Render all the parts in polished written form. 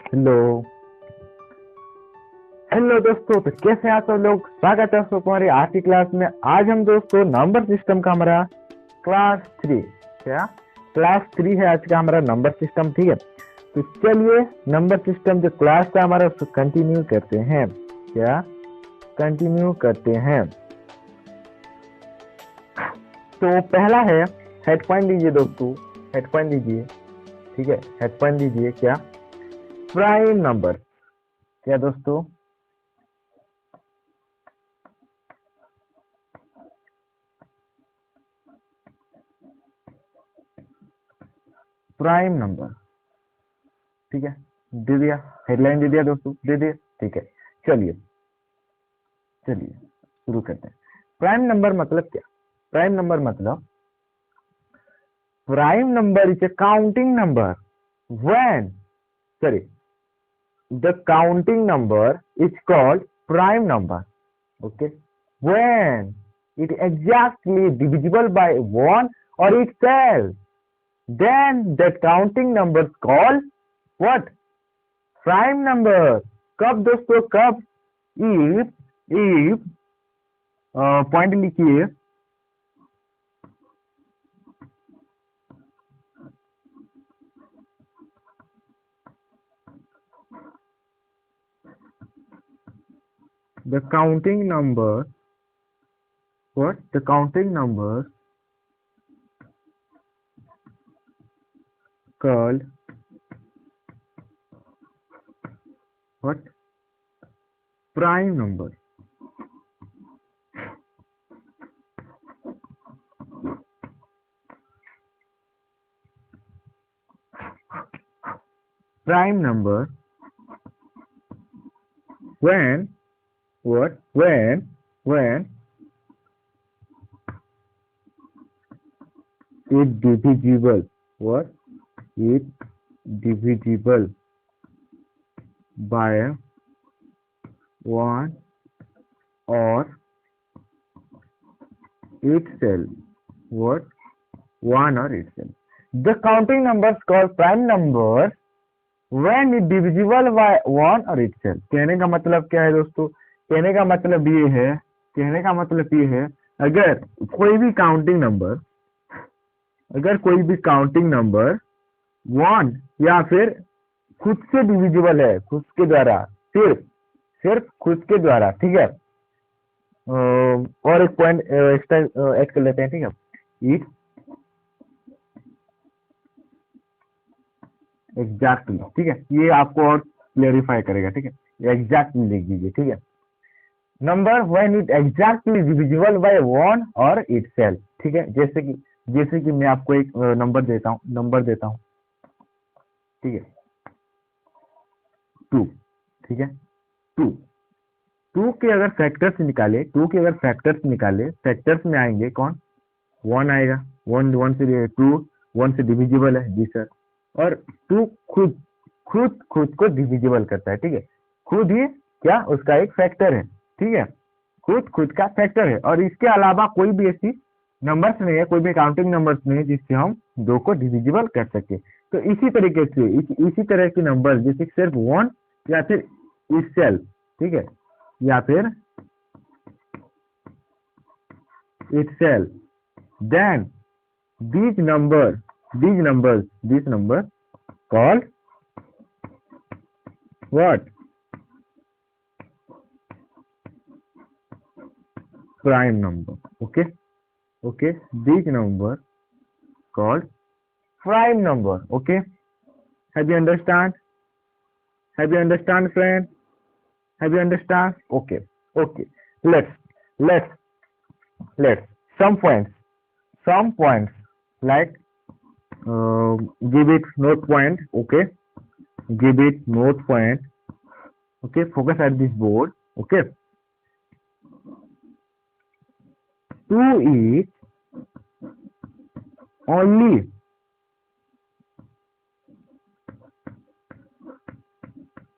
Hello. Hello दोस्तों, तो कैसे हैं आप सब लोग। स्वागत है दोस्तों तुम्हारी आज की क्लास में। आज हम दोस्तों नंबर सिस्टम का हमारा क्लास 3, क्या क्लास 3 है आज का हमारा नंबर सिस्टम, ठीक है। तो चलिए नंबर सिस्टम जो क्लास था हमारा उसको कंटिन्यू करते हैं, क्या कंटिन्यू करते हैं। तो पहला है, हेड पॉइंट लीजिए दोस्तों, हेड पॉइंट लीजिए, ठीक है। हेड पॉइंट लीजिए, क्या प्राइम नंबर, क्या दोस्तों प्राइम नंबर, ठीक है। दे दिया, हेडलाइन दे दिया दोस्तों, दे दिया, ठीक है। चलिए चलिए शुरू करते हैं। प्राइम नंबर मतलब क्या। प्राइम नंबर मतलब prime number is a counting number when, sorry, the counting number is called prime number, okay, when it exactly divisible by 1 or itself, then the counting number is called what, prime number. कब दोस्तों, कब, if point लिखिए, the counting number, what, the counting number called what, prime number, prime number when, what, when it divisible, what, it divisible by 1 or itself, what, 1 or itself. The counting numbers called prime numbers when it divisible by 1 or itself। कहने का मतलब क्या है दोस्तों, कहने का मतलब ये है, कहने का मतलब ये है, अगर कोई भी काउंटिंग नंबर, अगर कोई भी काउंटिंग नंबर 1 या फिर खुद से डिविजिबल है, खुद के द्वारा, सिर्फ सिर्फ खुद के द्वारा, ठीक है। और एक पॉइंट एक्स्ट्रा ऐड कर लेते हैं, ठीक है। इट एग्जैक्टली, ठीक है, ये आपको और क्लेरिफाई करेगा, ठीक है। एग्जैक्टली लिख दीजिए, ठीक है। Number when it exactly divisible by 1 और इटसेल्फ, ठीक है। जैसे कि मैं आपको एक नंबर देता हूँ, ठीक है, 2, ठीक है। 2 2 के अगर फैक्टर्स निकाले, 2 के अगर फैक्टर्स निकाले, फैक्टर्स में आएंगे कौन, 1 आएगा, 1 1 से 2 1 से डिविजिबल है जी सर। और 2 खुद खुद खुद को डिविजिबल करता है, ठीक है। खुद ही क्या, उसका एक फैक्टर है, ठीक है। खुद का फैक्टर है, और इसके अलावा कोई भी ऐसी नंबर्स नहीं है, कोई भी काउंटिंग नंबर्स नहीं है जिससे हम 2 को डिविजिबल कर सके। तो इसी तरीके से इसी तरह के नंबर जैसे सिर्फ 1 या फिर itself, ठीक है, या फिर itself, then these numbers called what, prime number, okay, these numbers called prime number, okay। have you understand, friend, have you understand, okay, let's let's let's some points like give it note point, okay, give it note point, okay, focus at this board, okay। 2 is only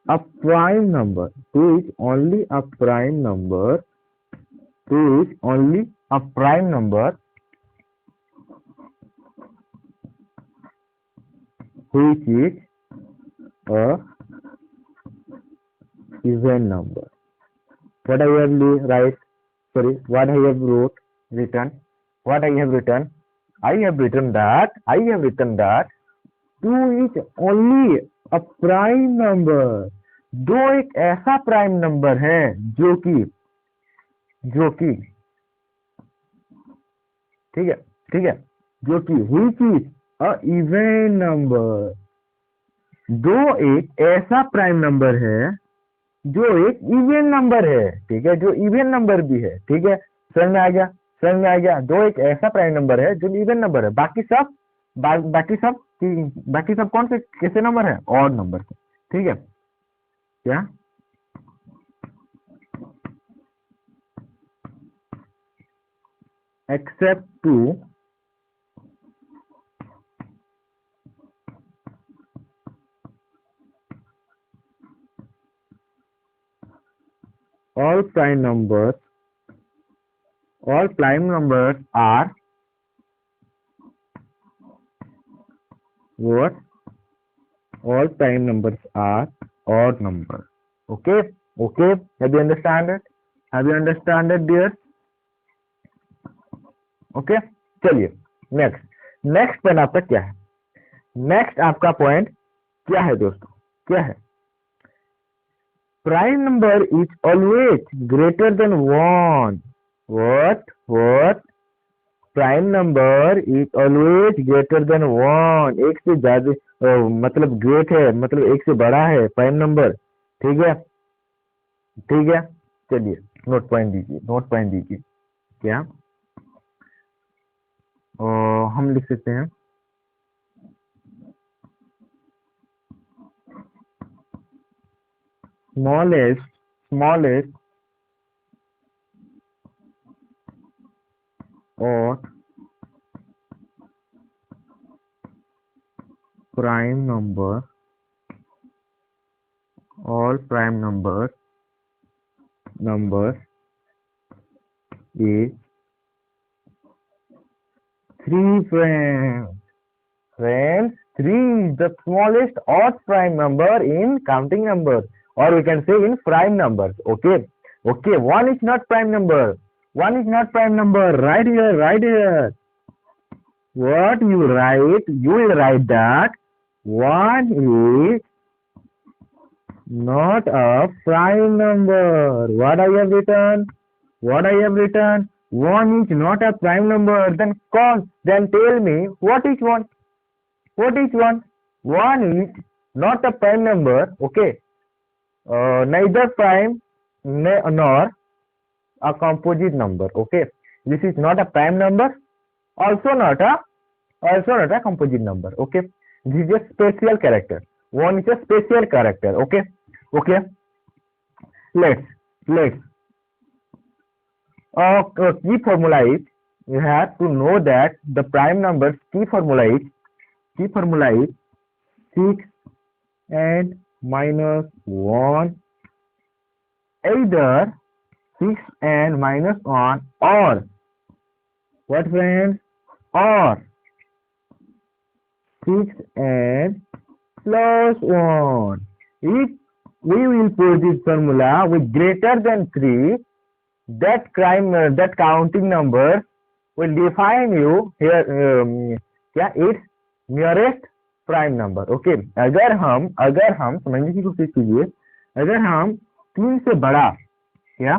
a prime number, 2 is only a prime number, 2 is only a prime number which is a even number. What I have write? Sorry, what I have written? What I have written? I have written that 2 is only a prime number. 2 एक ऐसा prime number है जो कि ठीक है जो कि which is a even number. 2 एक ऐसा प्राइम नंबर है जो एक इवन नंबर है, ठीक है, जो इवन नंबर भी है, ठीक है, समझ में आ गया 2 एक ऐसा प्राइम नंबर है जो इवन नंबर है, बाकी सब कौन से कैसे नंबर है, ऑड नंबर है, ठीक है, क्या accept 2 all prime numbers are what? All prime numbers are odd numbers. Okay. Have you understand it dear? Okay चलिए नेक्स्ट पॉइंट आपका क्या है? नेक्स्ट आपका पॉइंट क्या है दोस्तों? क्या है? Prime number is always greater than 1. What? Prime number is always greater than 1. एक से ज्यादा मतलब ग्रेट है, मतलब एक से बड़ा है प्राइम नंबर, ठीक है. चलिए नोट पॉइंट दीजिए. क्या हम लिख सकते हैं smallest or prime number, all prime numbers is 3 friends. 3 is the smallest odd prime number in counting numbers, or we can say in prime numbers. Okay. 1 is not prime number. Right here. What you write? You will write that 1 is not a prime number. What I have written? 1 is not a prime number. Then tell me what is 1? 1 is not a prime number. Okay. Neither prime nor a composite number. Okay. This is not a prime number. Also not a composite number. Okay. This is a special character. 1 is a special character. Okay. Let's key formula is, you have to know that the prime numbers key formula is 6 and minus 1, either 6 and minus 1 or what friends, or 6 and plus 1. If we will put this formula with greater than 3, that counting number will define you here its nearest prime number. Okay. अगर हम समझने की कोशिश कीजिए, अगर हम 3 से बड़ा, क्या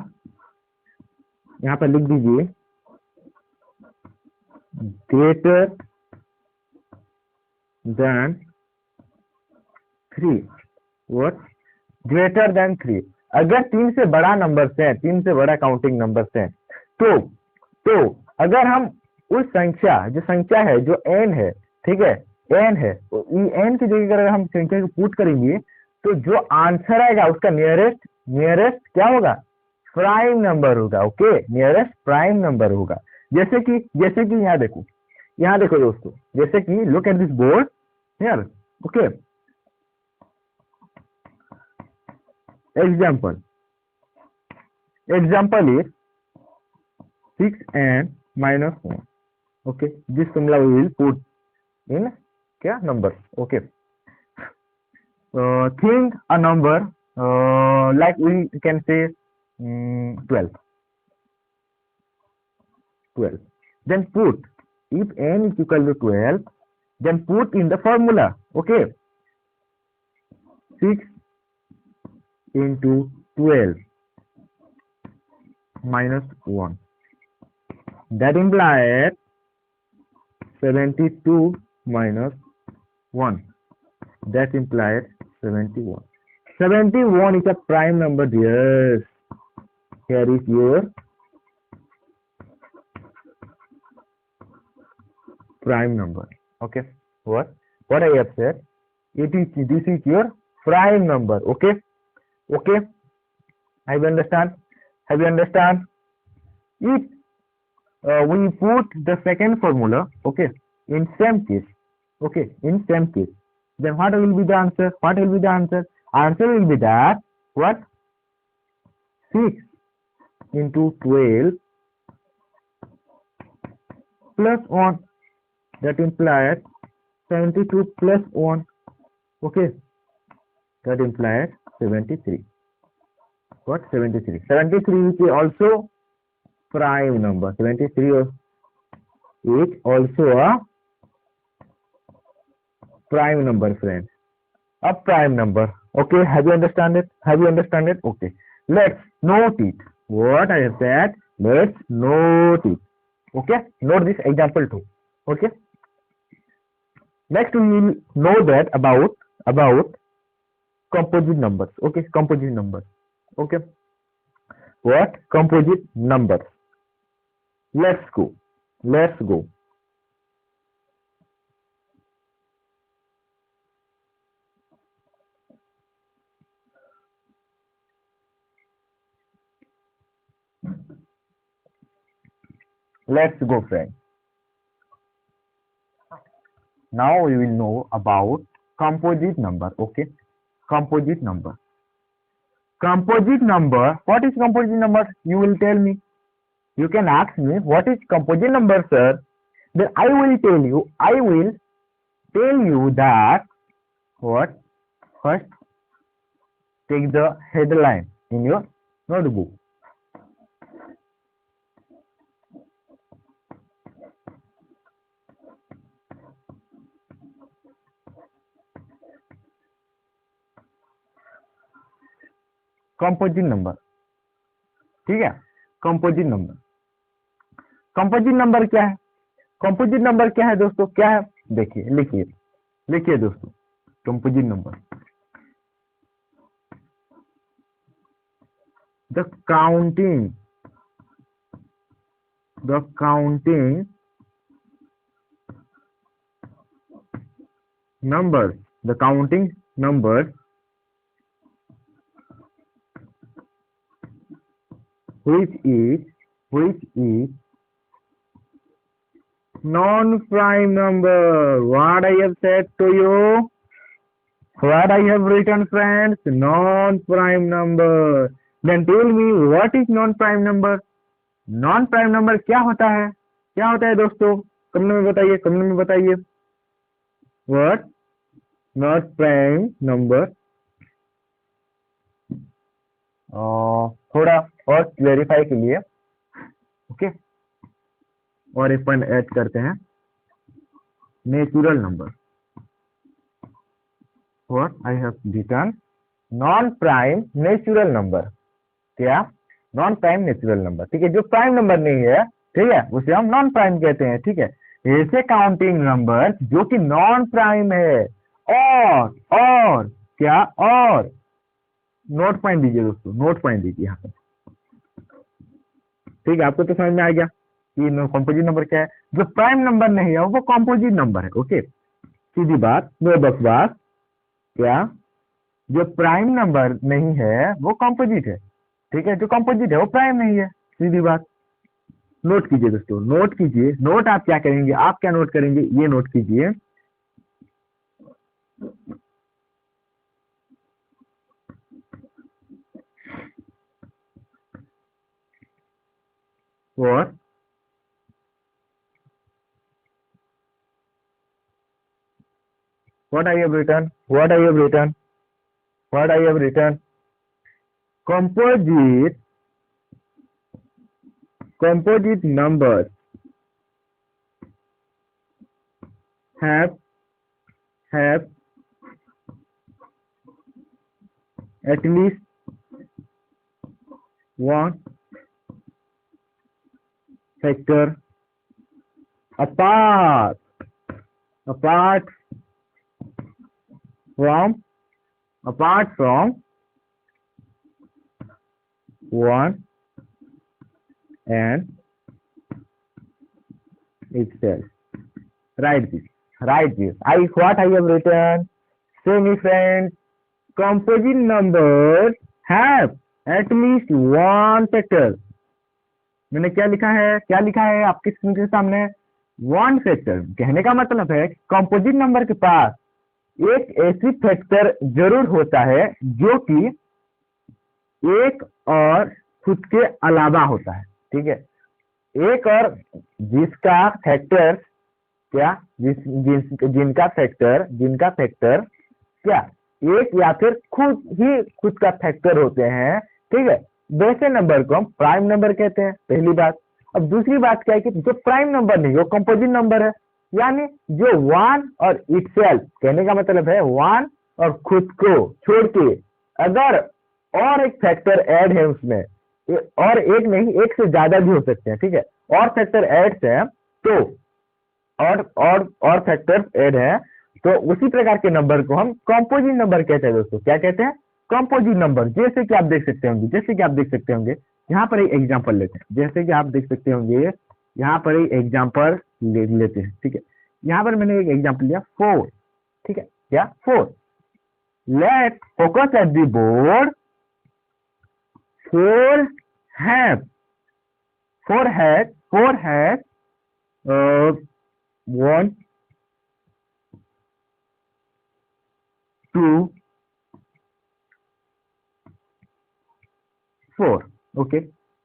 यहाँ पर लिख दीजिए greater than 3. what? Greater than 3. अगर 3 से बड़ा नंबर से, 3 से बड़ा काउंटिंग नंबर से, तो अगर हम उस संख्या है जो n है, ठीक है, n है, तो n की जगह अगर हम संख्या को पुट करेंगे तो जो आंसर आएगा उसका नियरेस्ट क्या होगा? प्राइम नंबर होगा. ओके. नियरेस्ट प्राइम नंबर होगा. जैसे कि यहाँ देखो दोस्तों, जैसे कि look at this board here. Okay. Example is 6 and minus 1. Okay. This formula we will put in numbers. Okay. Think a number like we can say 12. Then put, if n is equal to 12, then put in the formula. Okay, 6 into 12 minus 1. That implies 72 minus 1. That implies 71. 71 is a prime number, dears. Here is your prime number. Okay, what I have said, this is your prime number. Okay, have you understand? If we put the second formula, okay, in same case, then what will be the answer? Answer will be that what, 6 into 12 plus 1. That implies 72 plus 1. Okay, that implies 73. What? 73. 73 is also prime number. 73 is also a prime number, friends. A prime number. Okay, have you understand it? Okay, let's note it. What I have said, let's note it. Okay, note this example too. Okay, next we will know that about composite numbers. Okay, composite numbers. Okay, what? Composite numbers. Let's go. Let's go friends. Now we will know about composite number. Okay, composite number. Composite number. What is composite number? You will tell me. You can ask me what is composite number, sir. Then I will tell you. That what? First, take the headline in your notebook. Composite number, ठीक है। Composite number, composite number क्या है? Composite number क्या है दोस्तों? क्या है? देखिए, लिखिए दोस्तों, composite number the counting numbers, the counting numbers which is non-prime number. What I have said to you, what I have written, friends, non-prime number. Then tell me what is non-prime number? Non-prime number क्या होता है? क्या होता है दोस्तों? Comment में बताइए, what not prime number. थोड़ा और क्लेरिफाई के लिए, ओके, और अपन ऐड करते हैं natural number. What I have written non prime natural number. क्या? नॉन प्राइम नेचुरल नंबर, ठीक है। जो प्राइम नंबर नहीं है, ठीक है, उसे हम नॉन प्राइम कहते हैं, ठीक है। ऐसे काउंटिंग नंबर जो कि नॉन प्राइम है, और क्या, और नोट पॉइंट दीजिए दोस्तों, नोट पॉइंट दीजिए यहाँ पर, ठीक है। आपको तो समझ में आ गया कि कॉम्पोजिट नंबर क्या है। जो प्राइम नंबर नहीं है वो कॉम्पोजिट नंबर है, ओके। सीधी बात, नो बकवास। क्या? जो प्राइम नंबर नहीं है वो कॉम्पोजिट है, ठीक है। जो कॉम्पोजिट है वो प्राइम नहीं है, सीधी बात। नोट कीजिए दोस्तों, नोट कीजिए। नोट आप क्या करेंगे? आप क्या नोट करेंगे? ये नोट कीजिए, और what I have written, composite numbers have at least one factor apart from one and itself. Write this. What I have written. Say me friends, composite numbers have at least one factor. मैंने क्या लिखा है आपके screen के सामने, one factor. कहने का मतलब है कंपोजिट नंबर के पास एक ऐसी फैक्टर जरूर होता है जो कि एक और खुद के अलावा होता है। ठीक है, एक और जिसका फैक्टर क्या जिनका फैक्टर क्या एक या फिर खुद का फैक्टर होते हैं। ठीक है, वैसे नंबर को हम प्राइम नंबर कहते हैं, पहली बात। अब दूसरी बात क्या है कि जो प्राइम नंबर नहीं, वो कंपोजिट नंबर है, यानी जो वन और इटसेल्फ, कहने का मतलब है वन और खुद को छोड़ के अगर और एक फैक्टर ऐड है उसमें, और एक नहीं, एक से ज्यादा भी हो सकते हैं। ठीक है, और फैक्टर ऐड है तो और फैक्टर ऐड है तो उसी प्रकार के नंबर को हम कंपोजिट नंबर कहते हैं दोस्तों। क्या कहते हैं? Composite number. जैसे कि आप देख सकते होंगे यहाँ पर एक एग्जांपल लेते हैं। जैसे कि आप देख सकते होंगे यहाँ पर एक एग्जांपल लेते हैं। ठीक है, यहाँ पर मैंने एक एग्जांपल लिया 4। ठीक है, क्या 4। Let focus at the board. 4 have 1 2 4. Okay,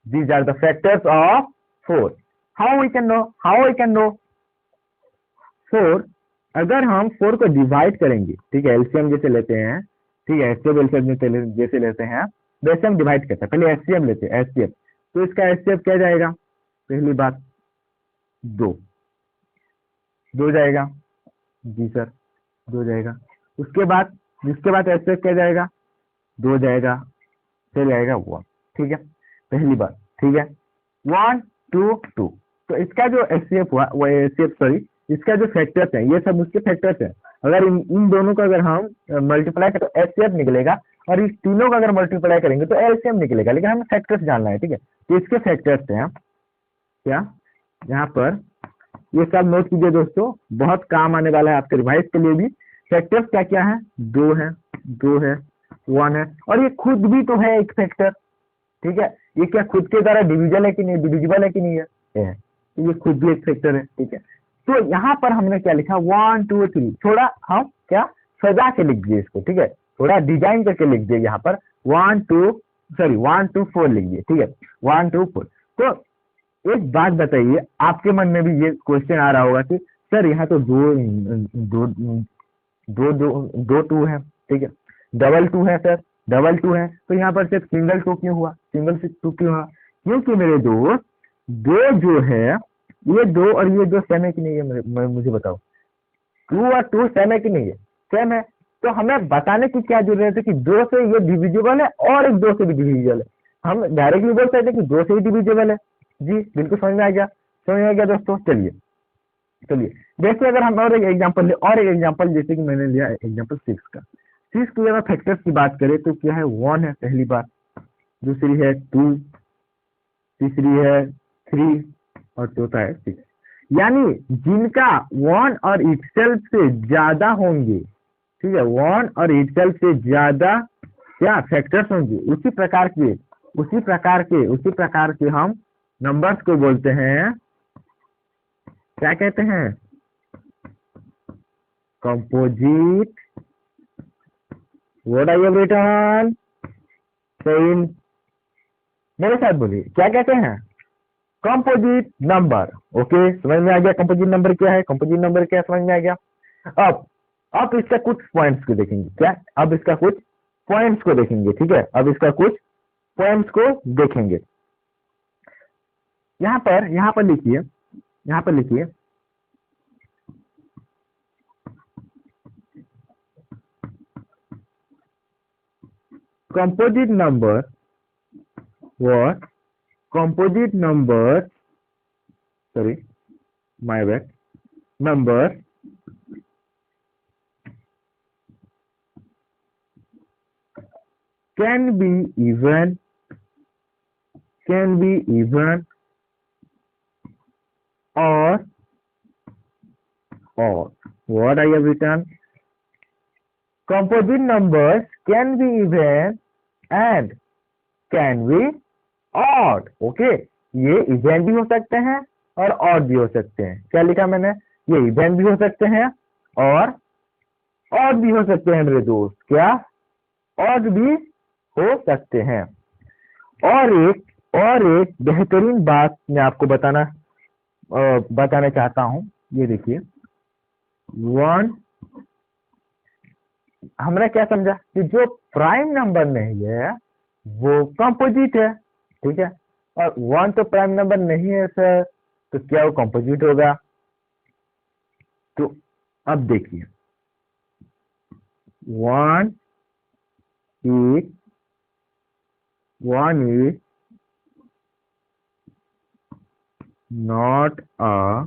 these are the factors of 4. How we can know? 4, अगर हम 4 को डिवाइड करेंगे, ठीक है, एलसीएम जैसे लेते हैं, ठीक है, एचसीएफ एलसीएम जैसे लेते हैं, वैसे हम डिवाइड करते हैं। पहले एचसीएफ लेते हैं, एचसीएफ, तो इसका एचसीएफ क्या जाएगा? पहली बात 2 जाएगा जी सर, 2 जाएगा। उसके बाद एचसीएफ क्या जाएगा? 2 जाएगा, फिर जाएगा 1। ठीक है, पहली बात। ठीक है, 1 2 2। तो इसका जो एचसीएफ हुआ वो इसका जो फैक्टर्स है, ये सब उसके फैक्टर्स हैं। अगर इन दोनों को अगर हम मल्टीप्लाई करें तो एचसीएफ निकलेगा, और इस तीनों को अगर मल्टीप्लाई करेंगे तो एलसीएम निकलेगा, लेकिन हमें फैक्टर्स जानना है। ठीक है, तो इसके फैक्टर्स हैं क्या, यहाँ पर ये सब नोट कीजिए दोस्तों, बहुत काम आने वाला है आपके रिवाइज के लिए भी। फैक्टर्स क्या क्या है? 2 है, 1 है, और ये खुद भी तो है एक फैक्टर। ठीक है, ये क्या खुद के द्वारा डिविजिबल है कि नहीं है? तो ये खुद भी एक फैक्टर है। ठीक है, तो यहाँ पर हमने क्या लिखा? 1 2 3। थोड़ा हम क्या सजा के लिख दिए इसको। ठीक है, थोड़ा डिजाइन करके लिख दिए यहाँ पर 1 2 4 लिख दिए। ठीक है, 1 2 4। तो एक बात बताइए, आपके मन में भी ये क्वेश्चन आ रहा होगा कि सर यहाँ तो दो 2 है। ठीक है, डबल 2 है सर, डबल 2 है, तो यहाँ पर सिर्फ सिंगल 2 क्यों हुआ? क्योंकि मेरे दोस्त 2 जो है, ये 2 और ये 2 सेम है कि नहीं है? मुझे बताओ, 2 और 2 सेम है कि नहीं है? सेम है। तो हमें बताने की क्या जरूरत है कि 2 से ये डिविजिबल है और एक 2 से भी डिविजिबल है। हम डायरेक्टली बोल सकते हैं कि 2 से ही डिविजिबल है। जी बिल्कुल, समझ में आ गया दोस्तों। चलिए जैसे अगर हम और एक एग्जांपल जैसे कि मैंने लिया एग्जांपल 6 का। 6 की अगर फैक्टर्स की बात करें तो क्या है? 1 है पहली बात, दूसरी है 2, तीसरी है 3 और चौथा है 6। यानी जिनका 1 और इटसेल्फ से ज्यादा होंगे, ठीक है, 1 और इटसेल्फ से ज्यादा क्या फैक्टर्स होंगे, उसी प्रकार के हम नंबर्स को बोलते हैं, क्या कहते हैं? Composite. What I have written? Same, मेरे साथ बोलिए, क्या कहते हैं? Composite number. ओके, समझ में आ गया कंपोजिट नंबर क्या है? समझ में आ गया। अब इसका कुछ पॉइंट्स को देखेंगे। क्या? अब इसका कुछ पॉइंट्स को देखेंगे। ठीक है, अब इसका कुछ पोएम्स को देखेंगे। यहाँ पर लिखिए, यहाँ पर लिखिए composite number what composite numbers, sorry my bad, numbers can be even or what I have written, composite numbers can be even and can be odd। Okay, ये इवन भी हो सकते हैं और ऑड भी हो सकते हैं। क्या लिखा मैंने, ये इवन भी हो सकते हैं और ऑड भी हो सकते हैं मेरे दोस्त। क्या, ऑड भी हो सकते हैं। और एक बेहतरीन बात मैं आपको बताना चाहता हूं। ये देखिए, वन, हमने क्या समझा कि जो प्राइम नंबर नहीं है वो कंपोजिट है, ठीक है। और वन तो प्राइम नंबर नहीं है सर, तो क्या वो कंपोजिट होगा? तो अब देखिए, one is not a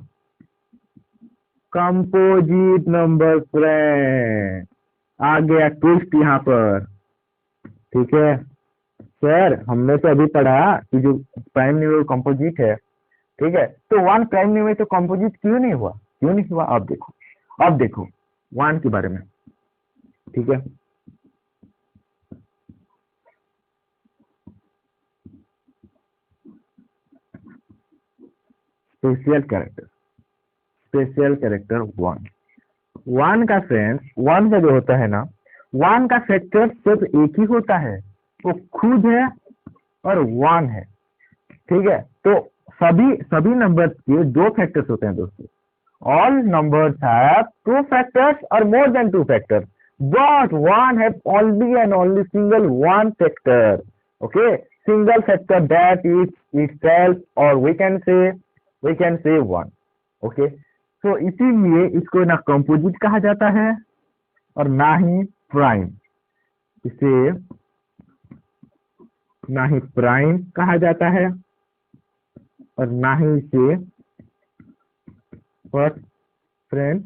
composite number friend. आ गया ट्विस्ट यहाँ पर, ठीक है सर। हमने तो अभी पढ़ा कि जो प्राइम नंबर कंपोजिट है, ठीक है। तो वन प्राइम नंबर तो कंपोजिट क्यों नहीं हुआ? अब देखो वन के बारे में, ठीक है। स्पेशल कैरेक्टर वन का फ्रेंड्स, वन का जो होता है ना, वन का फैक्टर सिर्फ एक ही होता है, वो खुद है और वन है, ठीक है। तो सभी नंबर्स के दो फैक्टर्स होते हैं दोस्तों। All numbers have two factors और more than two factors, but one have only and only single one factor. Okay, single factor that is itself, और we can say one. Okay, तो इसीलिए इसको ना कंपोजिट कहा जाता है और ना ही प्राइम। इसे ना ही प्राइम कहा जाता है और ना ही इसे फ्रेंड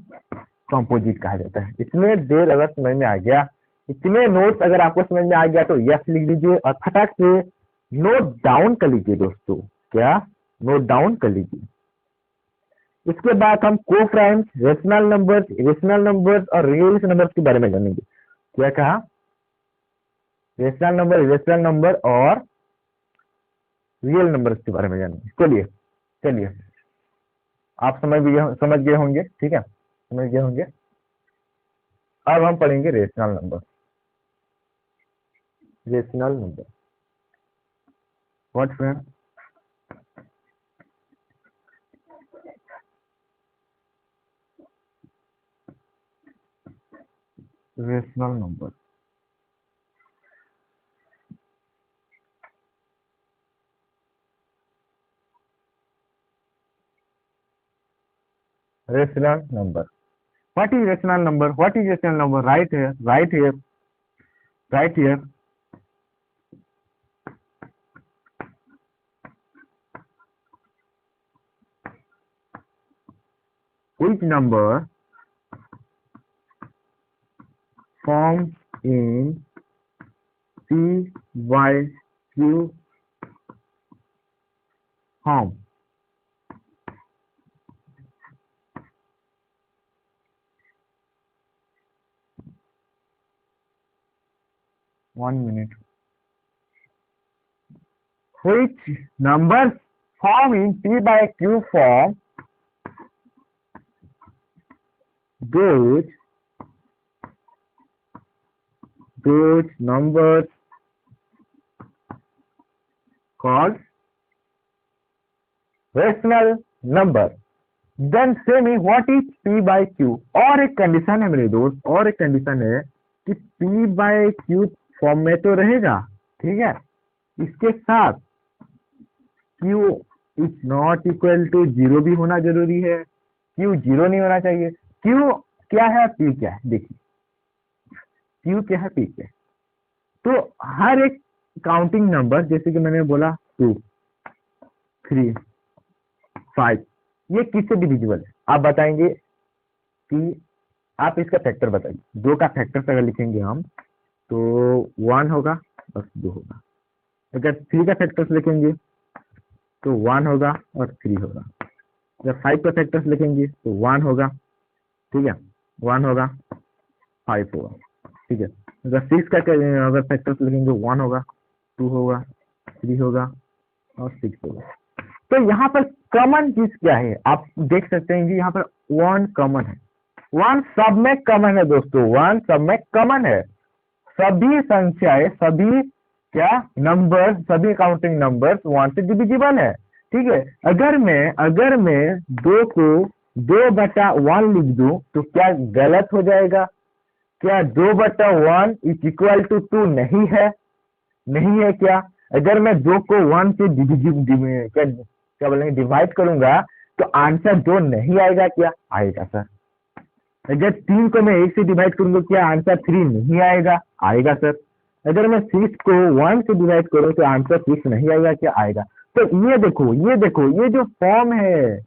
कंपोजिट कहा जाता है। इतने देर अगर समझ में आ गया, इतने नोट्स अगर आपको समझ में आ गया तो यस लिख लीजिए और फटाक से नोट डाउन कर लीजिए दोस्तों। क्या, नोट डाउन कर लीजिए। इसके बाद हम कोप्राइम्स, रेशनल नंबर्स और रियल नंबर्स के बारे में जानेंगे। क्या कहा? रेशनल नंबर और रियल नंबर्स के बारे में जानेंगे। चलिए आप समझ गए होंगे, ठीक है, समझ गए होंगे। अब हम पढ़ेंगे rational number. What friend? Rational number, what is rational number? Right here. Which number forms in P by Q form? One minute. Which numbers form in P by Q form? Those numbers called rational number. Then say me what is P by Q? और एक condition है मेरे दोस्त, और एक condition है कि P by Q form में तो रहेगा, ठीक है। इसके साथ Q is not equal to zero भी होना जरूरी है, क्यू जीरो नहीं होना चाहिए। क्यू क्या है, पी क्या है, देखिए क्यू क्या है, पी क्या है। तो हर एक काउंटिंग नंबर, जैसे कि मैंने बोला 2, 3, 5, ये किससे डिविजिबल है? आप बताएंगे कि आप इसका फैक्टर बताइए। 2 का फैक्टर अगर लिखेंगे हम तो 1 होगा और 2 होगा। अगर 3 का फैक्टर्स लिखेंगे तो 1 होगा और 3 होगा। जब 5 का फैक्टर्स लिखेंगे तो 1 होगा, ठीक है, 1 होगा, 5 होगा, ठीक है। अगर 6 का अगर फैक्टर्स लिखेंगे 1 होगा, 2 होगा, 3 होगा और 6 होगा। तो यहाँ पर कॉमन चीज क्या है, आप देख सकते हैं कि यहाँ पर 1 कॉमन है। 1 सब में कॉमन है दोस्तों, 1 सब में कॉमन है। सभी संख्याएं, सभी क्या नंबर, सभी काउंटिंग नंबर्स 1 से डिविजिबल है, ठीक है। अगर मैं 2 को 2/1 लिख दूं तो क्या गलत हो जाएगा? क्या 2/1 इज इक्वल टू 2 नहीं है? नहीं है क्या? अगर मैं 2 को 1 से क्या बोलेंगे डिवाइड करूंगा तो आंसर 2 नहीं आएगा क्या? आएगा सर। अगर 3 को मैं 1 से डिवाइड करूंगा क्या आंसर 3 नहीं आएगा? आएगा सर। अगर मैं 6 को 1 से डिवाइड करूं तो आंसर 6 नहीं आएगा क्या? आएगा। तो ये देखो, ये जो फॉर्म है,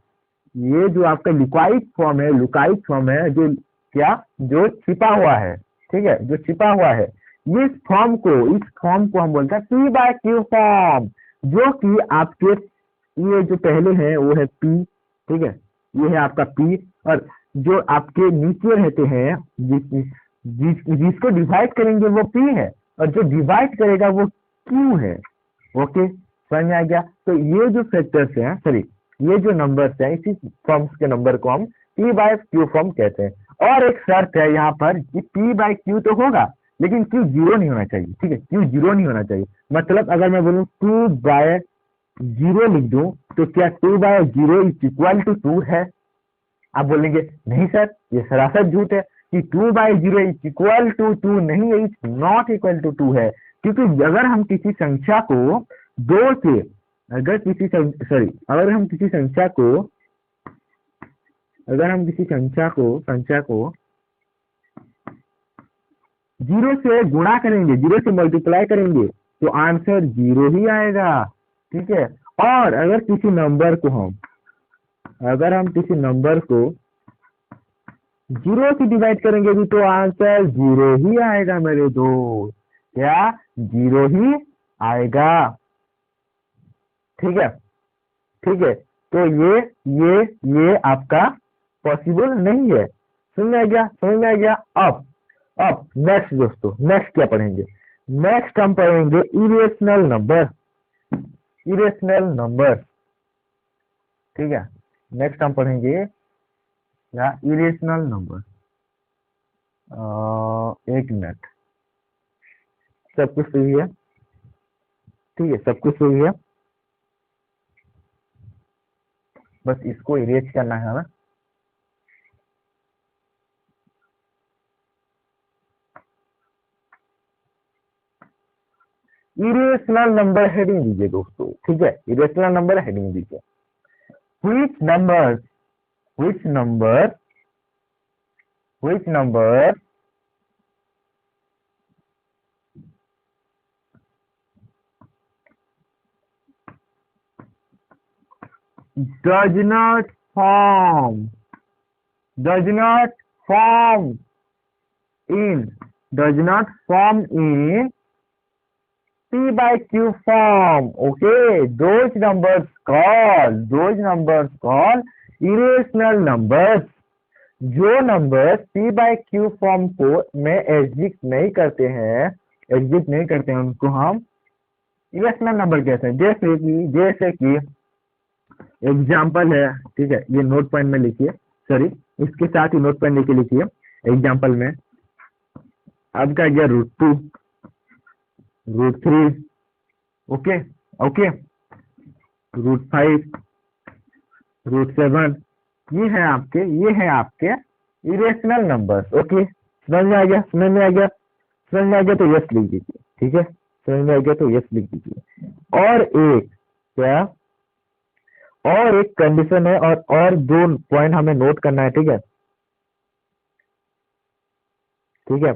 ये जो आपका लुकाइट फॉर्म है, जो छिपा हुआ है, ठीक है, जो छिपा हुआ है, इस फॉर्म को हम बोलते हैं पी बाय क्यू फॉर्म, जो कि आपके ये जो पहले है वो है पी, ठीक है, ये है आपका पी, और जो आपके नीचे रहते हैं जिसको डिवाइड करेंगे वो पी है, और जो डिवाइड करेगा वो क्यू है। ओके, समझ में आ गया? तो ये जो फैक्टर्स हैं, सॉरी, ये जो नंबर्स हैं, इसी फॉर्म्स के नंबर को हम पी बाय क्यू फॉर्म कहते हैं। और एक शर्त है यहाँ पर कि पी बाय क्यू तो होगा लेकिन क्यू जीरो नहीं होना चाहिए, ठीक है, क्यू जीरो नहीं होना चाहिए। मतलब अगर मैं बोलूँ 2/0 लिख दूं तो क्या 2/0 इज इक्वल टू 2 है? आप बोलेंगे नहीं सर, ये सरासर झूठ है कि 2/0 इज इक्वल टू 2 नहीं है, इज नॉट इक्वल टू 2 है। क्योंकि अगर हम किसी संख्या को 2 से, अगर हम किसी संख्या को 0 से गुणा करेंगे, 0 से मल्टीप्लाई करेंगे तो आंसर 0 ही आएगा, ठीक है। और अगर किसी नंबर को 0 से डिवाइड करेंगे भी तो आंसर 0 ही आएगा मेरे दोस्त, क्या 0 ही आएगा, ठीक है, ठीक है। तो ये आपका पॉसिबल नहीं है। समझ में आ गया? अब नेक्स्ट दोस्तों, नेक्स्ट क्या पढ़ेंगे? नेक्स्ट हम पढ़ेंगे इरेशनल नंबर, ठीक है। नेक्स्ट हम पढ़ेंगे या इरेशनल नंबर। एक मिनट, सब कुछ सही है, ठीक है, सब कुछ सही है, बस इसको इरेज करना है ना। इरेशनल नंबर हेडिंग दीजिए दोस्तों, ठीक है, इरेशनल नंबर हेडिंग दीजिए। which number does not form in P by Q form. Okay, those numbers called irrational numbers. जो number P by Q form को में एग्जिस्ट नहीं करते हैं उनको हम इरेशनल नंबर कहते हैं। जैसे कि एग्जाम्पल है, ठीक है, ये नोट पॉइंट में लिखिए, सॉरी इसके साथ ही नोट पॉइंट लेके लिखिए। एग्जाम्पल में आपका गया √2, √3, ओके, √5, √7, ये है आपके इरेशनल नंबर्स। ओके, समझ में आ गया तो यस लिख दीजिए, ठीक है, समझ में आ गया तो यस लिख दीजिए। और एक क्या, और एक कंडीशन है, और दो पॉइंट हमें नोट करना है, ठीक है, ठीक है,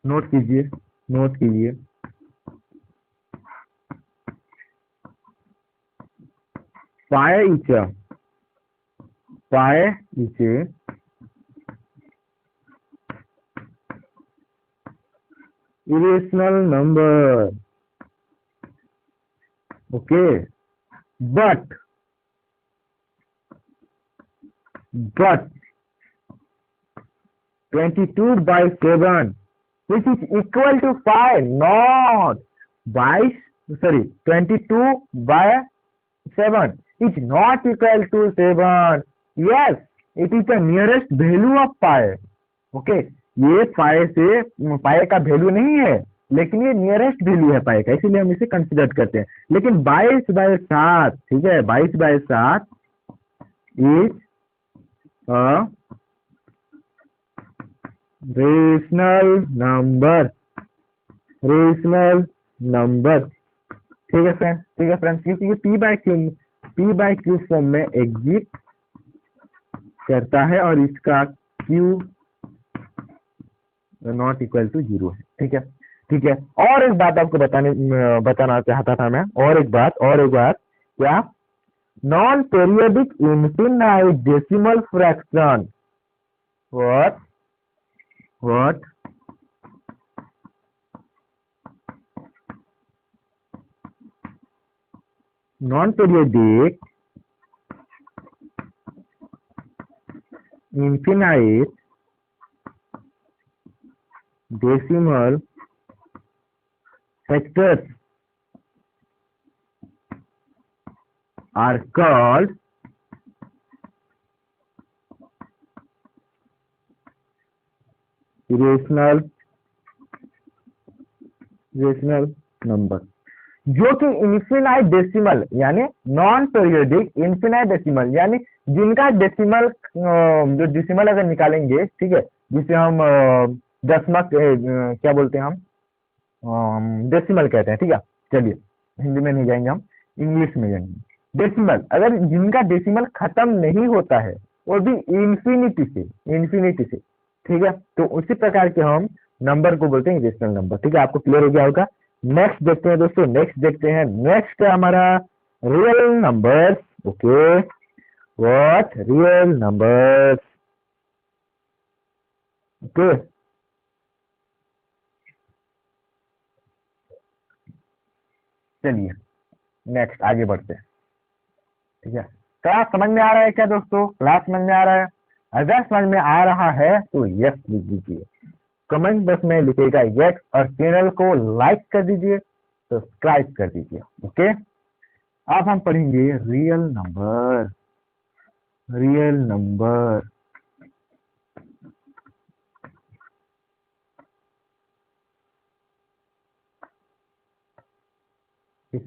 नोट कीजिए, नोट कीजिए। पाए इच, पाए etch irrational number, okay, but 22/7 which is equal to 5, not 22/7 is not equal to 7, yes, it is the nearest value of pi, okay. ये पाए का वैल्यू नहीं है, लेकिन ये नियरेस्ट वैल्यू है पाए का, इसीलिए हम इसे कंसिडर करते हैं। लेकिन 22/7, ठीक है, 22/7 is a rational number, rational number, ठीक है फ्रेंड्स, ठीक है फ्रेंड्स, क्योंकि ये p/q फॉर्म में एग्जिस्ट करता है और इसका q नॉट इक्वल टू 0 है, ठीक है, ठीक है। और एक बात आपको बताना चाहता था मैं, और एक बात, क्या, non periodic infinite decimal fraction, what non periodic infinite decimal factors are called irrational number, जो कि इन्फिनाइट डेसिमल यानी नॉन पीरियोडिक इन्फिनाइट डेसिमल यानी जिनका डेसिमल, जो डेसिमल अगर निकालेंगे, ठीक है, जिसे हम दशमलव क्या बोलते हैं, हम डेसिमल कहते हैं, ठीक है। चलिए हिंदी में नहीं जाएंगे, हम इंग्लिश में जाएंगे। डेसिमल, अगर जिनका डेसिमल खत्म नहीं होता है, वो भी इन्फिनिटी से, ठीक है, तो उसी प्रकार के हम नंबर को बोलते हैं इरेशनल नंबर, ठीक है। आपको क्लियर हो गया होगा। नेक्स्ट देखते हैं दोस्तों, नेक्स्ट है हमारा real numbers, okay, what real numbers, okay. चलिए नेक्स्ट आगे बढ़ते हैं, ठीक है। क्लास समझ में आ रहा है क्या दोस्तों? क्लास समझ में आ रहा है? अगर समझ में आ रहा है तो यस लिख दीजिए, कमेंट बॉक्स में लिखिएगा यस, और चैनल को लाइक कर दीजिए, सब्सक्राइब कर दीजिए, ओके। अब हम पढ़ेंगे रियल नंबर, रियल नंबर,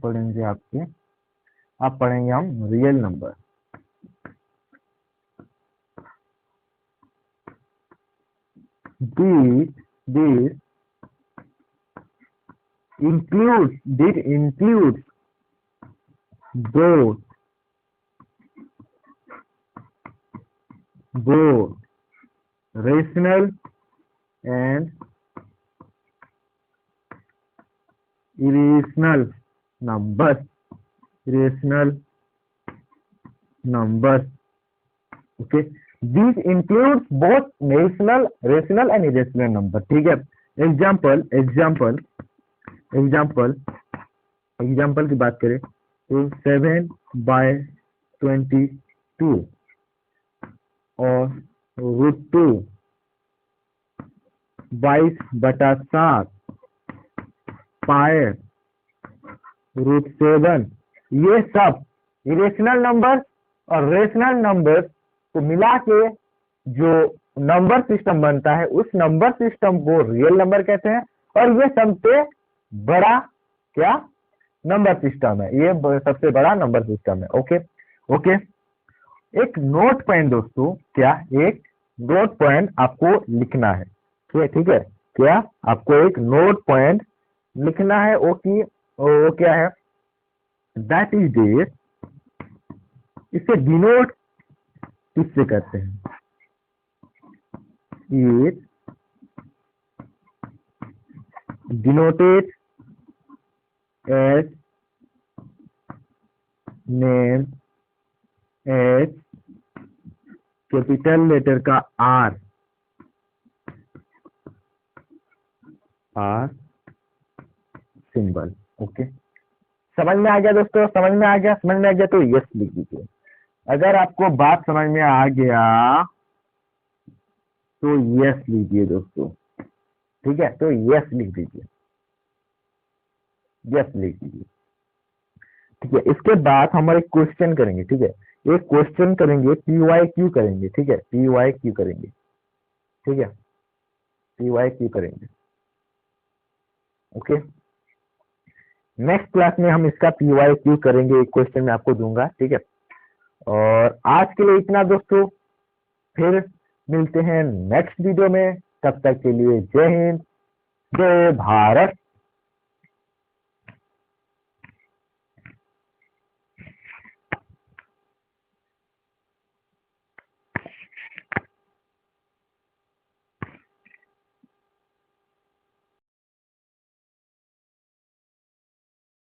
पढ़ेंगे आप पढ़ेंगे हम real number. This includes both rational and irrational numbers, okay। This includes both rational and irrational number, ठीक है। एग्जाम्पल की बात करें तो 7/22 और √2, 22/7, पाए √7, ये सब इरेशनल नंबर और रेशनल नंबर को मिला के जो नंबर सिस्टम बनता है, उस नंबर सिस्टम को रियल नंबर कहते हैं। और ये सबसे बड़ा क्या नंबर सिस्टम है, ये सबसे बड़ा नंबर सिस्टम है, ओके ओके। एक नोट पॉइंट दोस्तों, क्या एक नोट पॉइंट आपको लिखना है, ठीक है, क्या आपको एक नोट पॉइंट लिखना है, वो क्या है, दैट इज डेट। इसे डिनोट किससे करते हैं, it denoted as name as capital letter का आर सिंबल। ओके, समझ में आ गया दोस्तों, समझ में आ गया, समझ में आ गया तो यस लिख दीजिए। अगर आपको बात समझ में आ गया तो यस लीजिए दोस्तों, ठीक है, तो यस लिख दीजिए, यस लिख दीजिए। ठीक है, इसके बाद हम एक क्वेश्चन करेंगे, ठीक है, एक क्वेश्चन करेंगे, PYQ करेंगे, ठीक है, PYQ करेंगे, ठीक है, PYQ करेंगे। ओके, नेक्स्ट क्लास में हम इसका PYQ करेंगे, एक क्वेश्चन मैं आपको दूंगा, ठीक है। और आज के लिए इतना दोस्तों, फिर मिलते हैं नेक्स्ट वीडियो में, तब तक के लिए जय हिंद, जय भारत।